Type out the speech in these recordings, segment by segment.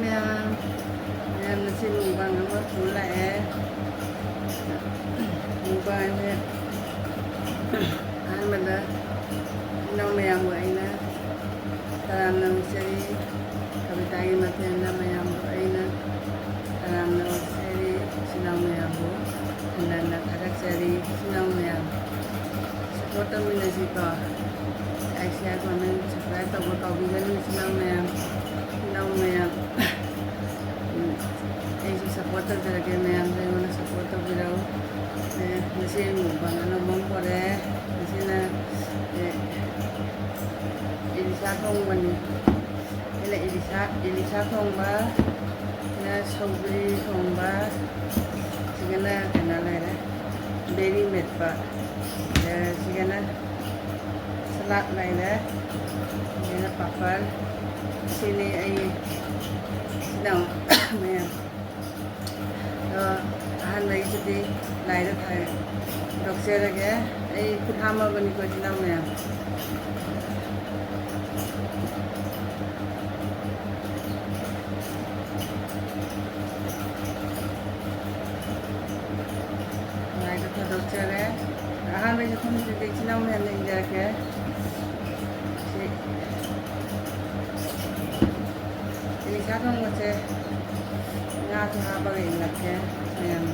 mèo nó xin ngủ bằng nó thú lại ngủ bằng thế ăn mình đó nó mèo vậy nè làm nó sẽ Kabita Mathel na mèo vậy nè làm nó sẽ xin mèo bố nên là các sẽ xin mèo support mình là gì cả Elisha comment subscribe tabo taubigan mo silang maya ay support talaga maya tayo na support bilaw kasi mo bang ano mong pare kasi na Elisha thongba ni Elisha thongba na saugri thongba sige na kanala na very met pa sige na salat này đấy, đây là papal, sini ay sinang mẹ, han này chút đi, này đó thầy, đọc xe ra cái, ay cứ tham ở bên coi sinang mẹ, này đó thầy đọc xe đấy, han này không chút đi sinang mẹ này ra cái Elisha thongba sẽ nga thu ha ba in lạc ke em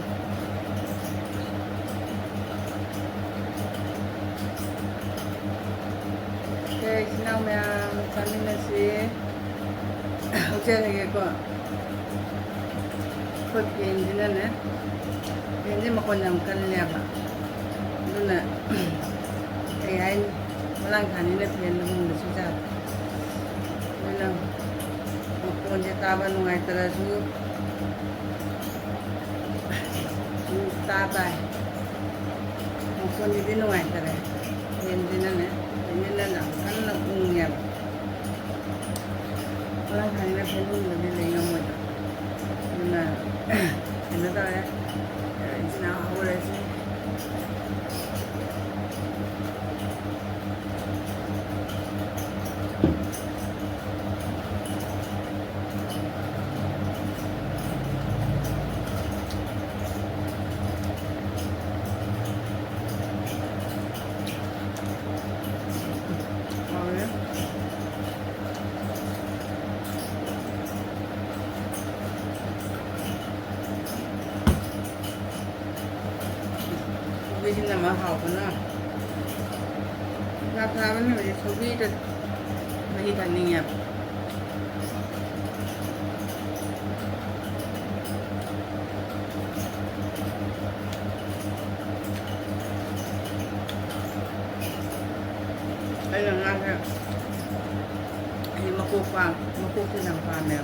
ke sinau mẹ chani na si ho che cái ko phật pin din na ne pin din ma kon yang kan le ba nun na ai walang kanin na pin nung su ja nên kung taban nungay tara su tatay kung hindi nungay tara hindi na hindi na kan na kung walang kanina pinong nabili nga mo na ano daw sinakahula siya Vì là mà học nó ra ra vẫn là số vi được mà đi thành nghiệp đây là ngang thôi thì mà cô thì làm phàm nè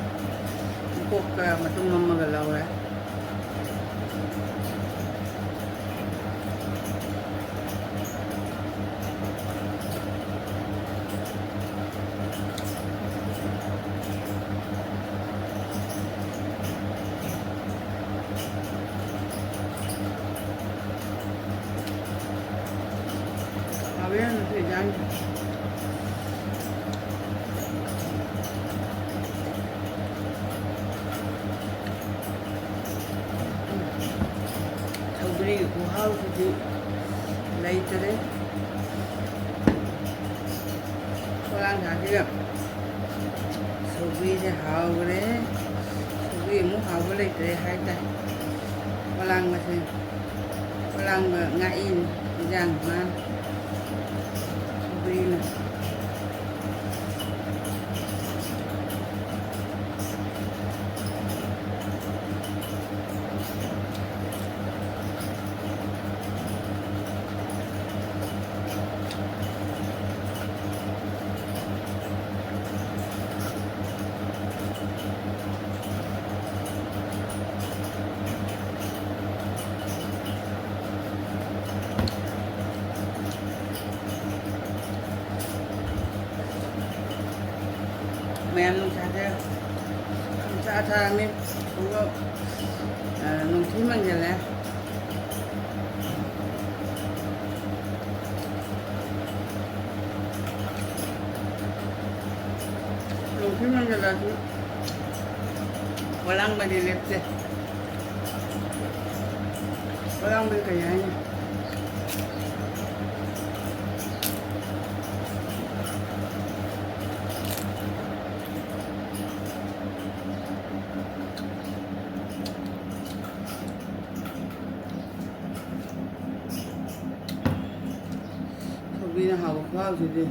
cô mà tung mâm mà lâu đấy biết thời gian saugri của hao thì lấy cho đấy có lang thả chưa saugri thì hao cái đấy saugri muốn hao cái lấy tới hai tay có lang mà thì có lang mà ngại rằng mà Kabita mẹ nung sa tha mi cũng có nung thím ăn giờ nè nung thím ăn giờ là Walang malilips eh. Walang bigay. Kabita hawak pa sila.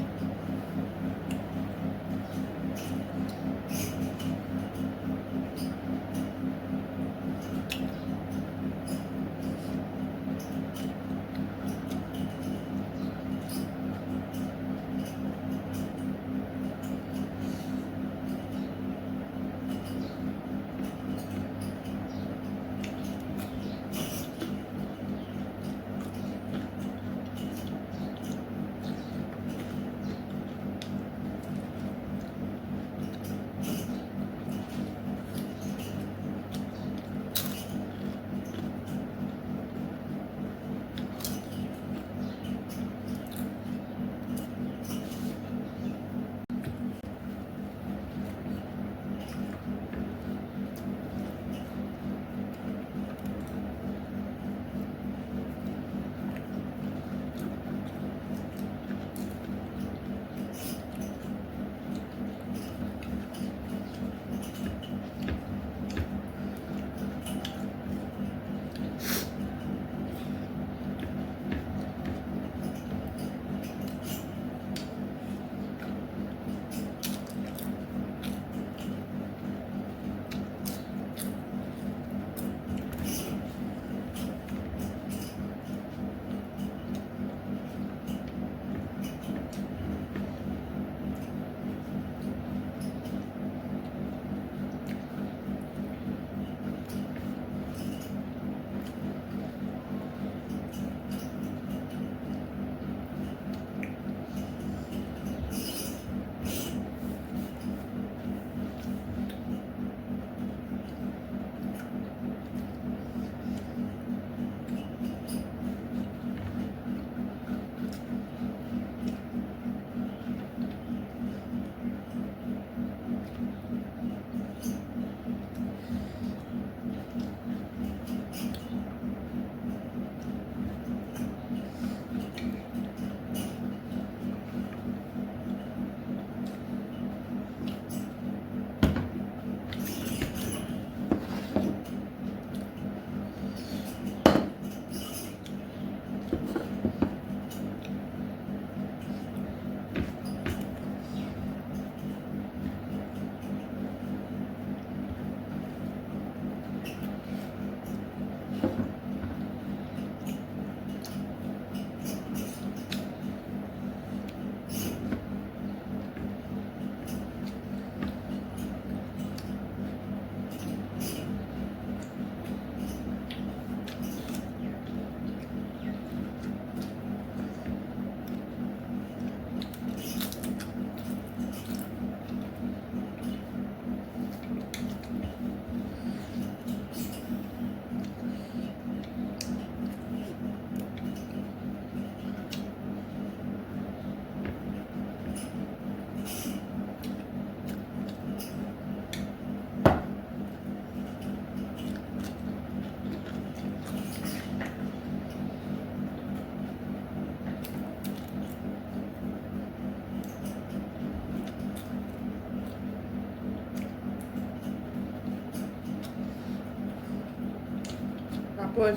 Tapos,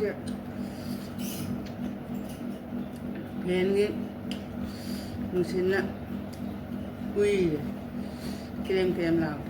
yan yung sina, uy, kirim-kirim lang.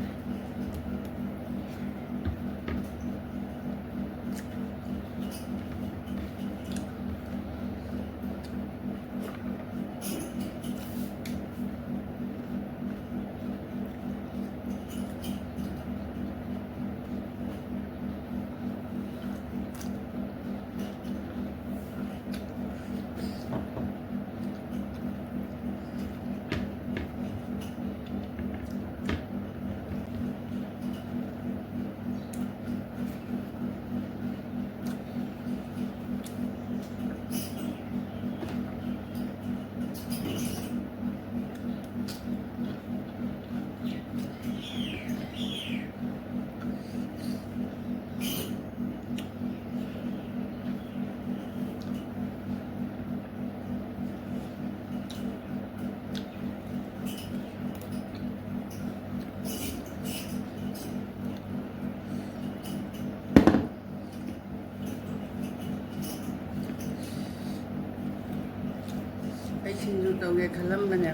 ꯇꯧꯒꯦ ꯈꯜꯂꯝꯕꯅꯦ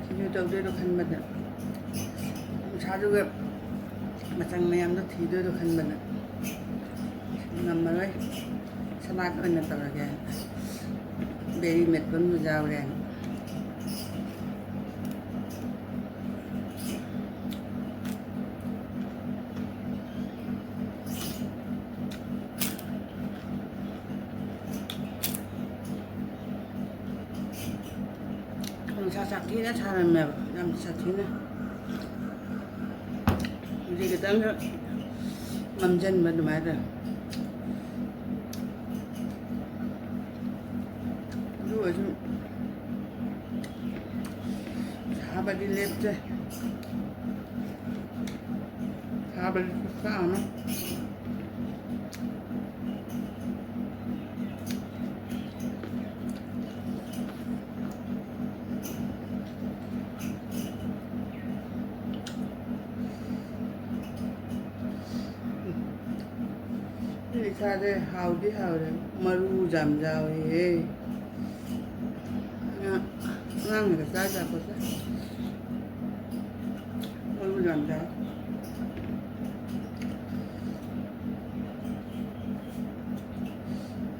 ꯁꯤꯡꯖꯨ ꯇꯧꯗꯣꯏꯗꯣ ꯈꯟꯕꯗ ꯅꯨꯡꯁꯥꯗꯨꯒ ꯃꯆꯪ ꯃꯌꯥꯝꯗꯣ ꯊꯤꯗꯣꯏꯗꯣ ꯈꯟꯕꯗ ngầm rồi salat 어느 떨어게 베리 몇 번 무자오래 사삭기나 잘하면 남사티나 우리 그 땅에 맘전 뭐도 말아 그리고 좀 사발이 lep지 사발이 싸나 Elisha howdy maru jam jao he ngang người ta ra có sao maru jam jao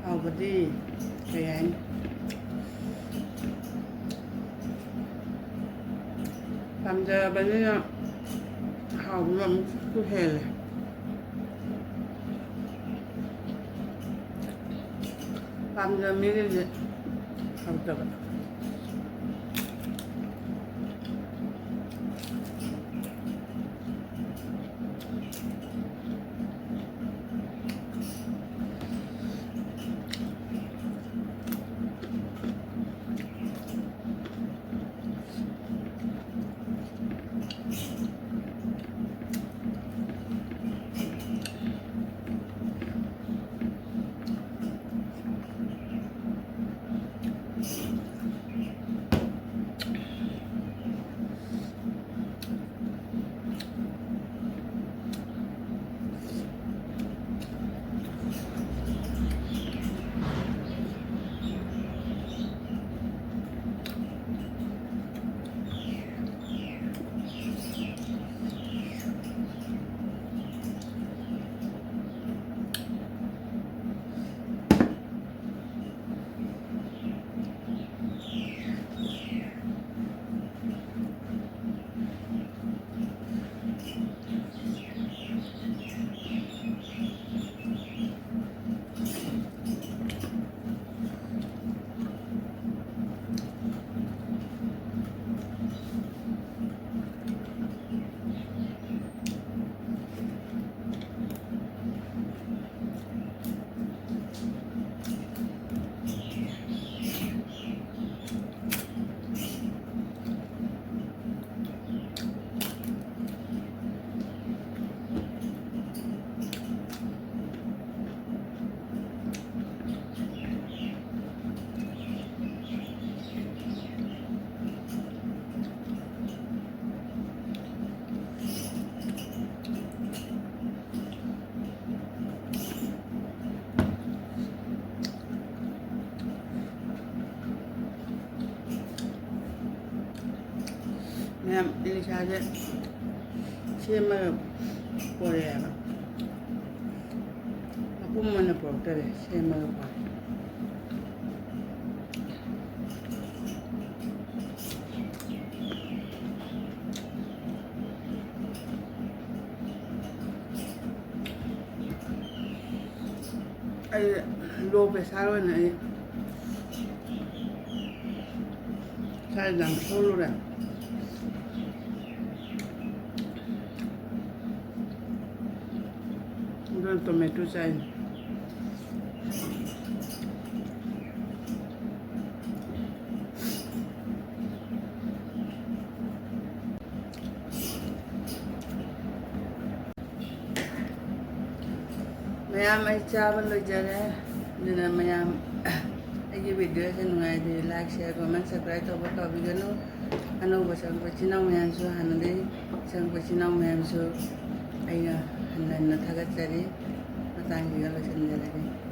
hào cái gì cái anh làm giờ bây giờ hào làm cứ hề 밤새 미리지 감자가 Em Elisha chứ xem mà bỏ ra mà cũng mình là bỏ ra để xem mà bỏ ai lô về sao rồi này sai làm solo rồi 이건 토마토 사이 Mayam ay chawal lo jare dina mayam ay video sa nungai di like share comment subscribe to ba to video no ano ba sang ba chinaw mayam so hanade sang ba chinaw mayam so ay na थागतरी Matangi लोचनजरी